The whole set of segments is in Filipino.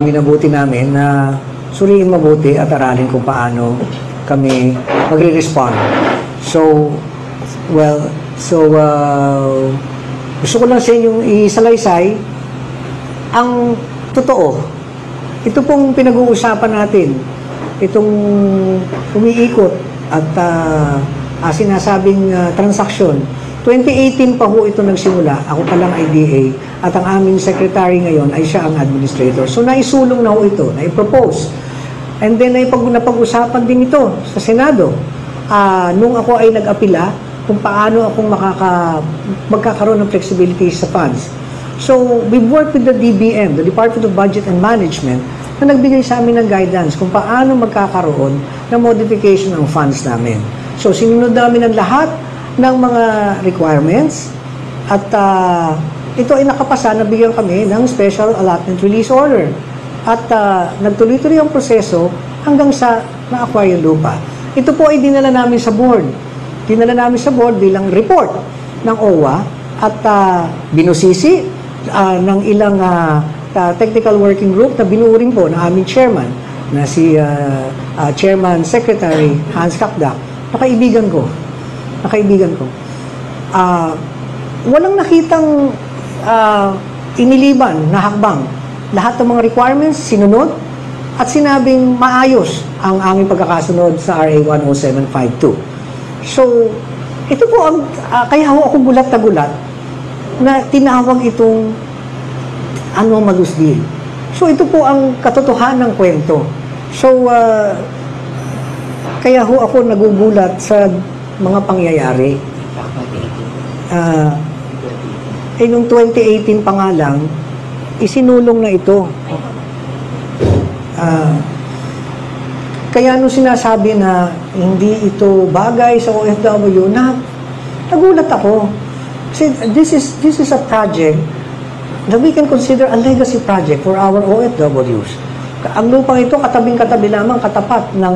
Minabuti namin na suriin mabuti at aralin kung paano kami magre-respond. So, gusto ko lang sa inyong isalaysay ang totoo. Ito pong pinag-uusapan natin, itong umiikot at sinasabing transaksyon. 2018 pa ho ito nagsimula. Ako pa lang ay DA at ang aming secretary ngayon ay siya ang administrator. So naisulong na ho ito, naipropose. And then napag-usapan din ito sa Senado. Nung ako ay nag-apila kung paano akong magkakaroon ng flexibility sa funds. So we've worked with the DBM, the Department of Budget and Management, na nagbigay sa amin ng guidance kung paano magkakaroon ng modification ng funds namin. So sinunod namin ang lahat ng mga requirements at ito ay nakapasa, nabigyan kami ng Special Allotment Release Order at nagtuloy-tuloy ang proseso hanggang sa na-acquire yung lupa. Ito po ay dinala namin sa board. Dinala namin sa board bilang report ng OWA at binusisi ng ilang technical working group na binuuring po ng aming chairman na si Chairman Secretary Hans Kapdak, na kaibigan ko. Walang nakitang iniliban na hakbang. Lahat ng mga requirements sinunod at sinabing maayos ang aming pagkakasunod sa RA 10752. So, ito po ang kaya ako gulat na gulat na tinawag itong anomalous deal. So, ito po ang katotohanan ng kwento. So, kaya ako nagugulat sa mga pangyayari. Noong 2018 pa nga lang, isinulong na ito. Kaya nung sinasabi na hindi ito bagay sa OFW, nagulat ako. Kasi this is a project that we can consider a legacy project for our OFWs. Ang lupang ito, katabing-katabi lamang katapat ng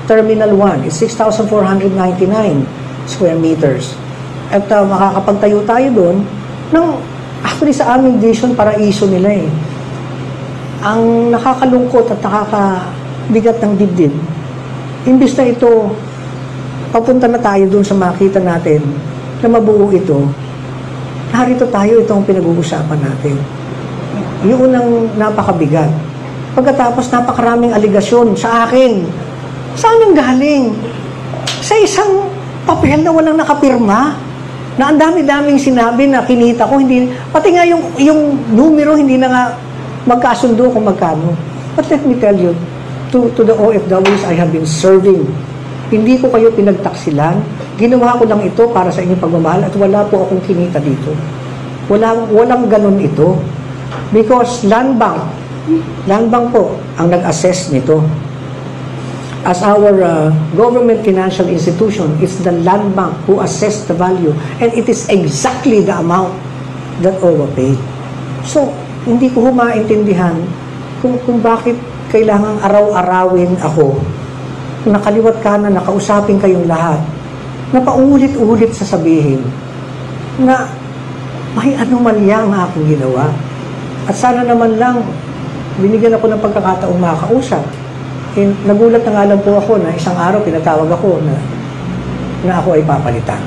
Terminal 1 is 6,499 square meters. At makakapagtayo tayo doon ng, actually sa aming vision, paraiso nila eh. Ang nakakalungkot at nakakabigat ng dibdib, imbis na ito, papunta na tayo doon sa makita natin na mabuo ito, narito tayo, ito ang pinag-uusapan natin. Yun ang napakabigat. Pagkatapos, napakaraming aligasyon sa akin. Saan ang galing? Sa isang papel na walang nakapirma, na ang dami-daming sinabi na kinita ko, hindi, pati nga yung numero, hindi na nga magkasundo kung magkano. But let me tell you, to the OFWs I have been serving, hindi ko kayo pinagtaksilan, ginawa ko lang ito para sa inyong pagmamahal at wala po akong kinita dito. Walang ganun ito. Because Land Bank po ang nag-assess nito. As our government financial institution, it's the Land Bank who assessed the value, and it is exactly the amount that OWA paid. So, hindi ko maintindihan kung bakit kailangang araw-arawin ako, nakaliwat kanan, nakausapin kayong lahat, na paulit-ulit sasabihin na may anomalya ang aking ginawa. At sana naman lang, binigyan ako ng pagkakataong makausap. Nagulat na nga lang po ako na isang araw pinatawag ako na ako ay papalitan.